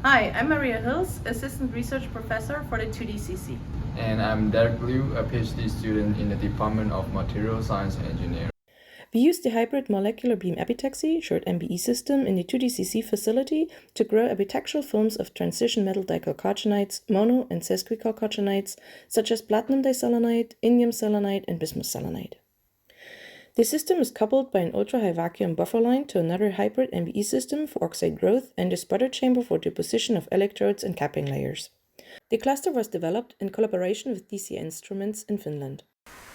Hi, I'm Maria Hills, Assistant Research Professor for the 2DCC. And I'm Derek Liu, a PhD student in the Department of Material Science and Engineering. We use the hybrid molecular beam epitaxy, short MBE system, in the 2DCC facility to grow epitaxial films of transition metal dichalcogenides, mono and sesquichalcogenides, such as platinum diselenide, indium selenide, and bismuth selenide. The system is coupled by an ultra-high vacuum buffer line to another hybrid MBE system for oxide growth and a sputter chamber for deposition of electrodes and capping layers. The cluster was developed in collaboration with DCA Instruments in Finland.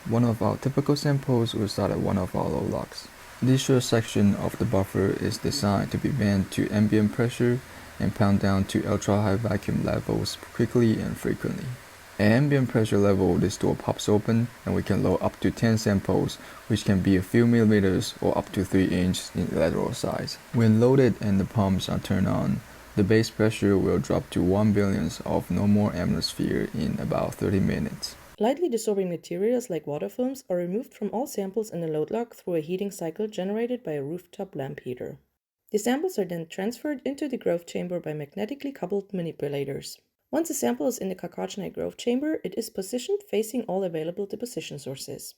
One of our typical samples will start at one of our low locks. This short section of the buffer is designed to be bent to ambient pressure and pound down to ultra-high vacuum levels quickly and frequently. At ambient pressure level, this door pops open and we can load up to 10 samples, which can be a few millimeters or up to 3 inches in lateral size. When loaded and the pumps are turned on, the base pressure will drop to 1 billionth of normal atmosphere in about 30 minutes. Lightly dissolving materials like water films are removed from all samples in the load lock through a heating cycle generated by a rooftop lamp heater. The samples are then transferred into the growth chamber by magnetically coupled manipulators. Once a sample is in the chalcogenide growth chamber, it is positioned facing all available deposition sources.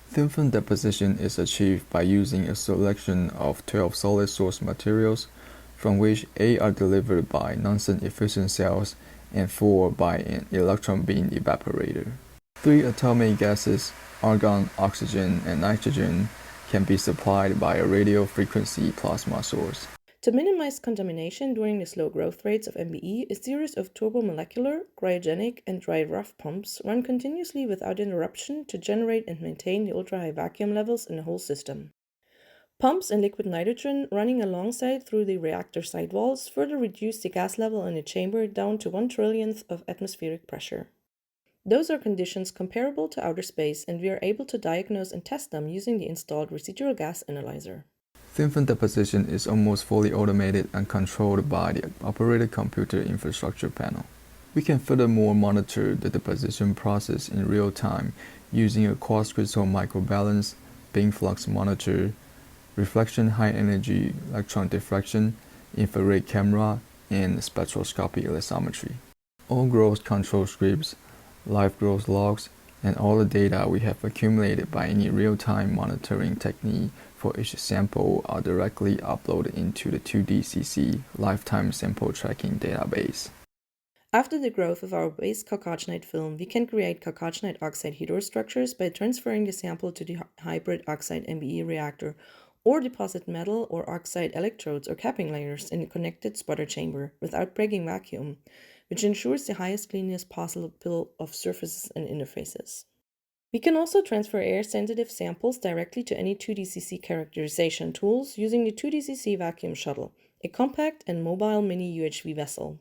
Thin film deposition is achieved by using a selection of 12 solid source materials, from which 8 are delivered by Nansen efficient cells and 4 by an electron beam evaporator. 3 atomic gases, argon, oxygen, and nitrogen, can be supplied by a radio frequency plasma source. To minimize contamination during the slow growth rates of MBE, a series of turbomolecular, cryogenic, and dry rough pumps run continuously without interruption to generate and maintain the ultra-high vacuum levels in the whole system. Pumps and liquid nitrogen running alongside through the reactor sidewalls further reduce the gas level in the chamber down to 1/1,000,000th of atmospheric pressure. Those are conditions comparable to outer space, and we are able to diagnose and test them using the installed residual gas analyzer. Thin film deposition is almost fully automated and controlled by the operated computer infrastructure panel. We can furthermore monitor the deposition process in real time using a quartz crystal microbalance, beam flux monitor, reflection high energy electron diffraction, infrared camera, and spectroscopy elipsometry. All growth control scripts, live growth logs, and all the data we have accumulated by any real-time monitoring technique for each sample are directly uploaded into the 2DCC lifetime sample tracking database. After the growth of our base chalcogenide film, we can create chalcogenide oxide heterostructures by transferring the sample to the hybrid oxide MBE reactor, or deposit metal or oxide electrodes or capping layers in a connected sputter chamber without breaking vacuum, which ensures the highest cleanness possible of surfaces and interfaces. We can also transfer air-sensitive samples directly to any 2DCC characterization tools using the 2DCC vacuum shuttle, a compact and mobile mini UHV vessel.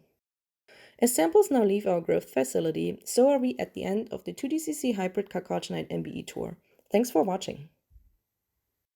As samples now leave our growth facility, so are we at the end of the 2DCC hybrid chalcogenide MBE tour. Thanks for watching.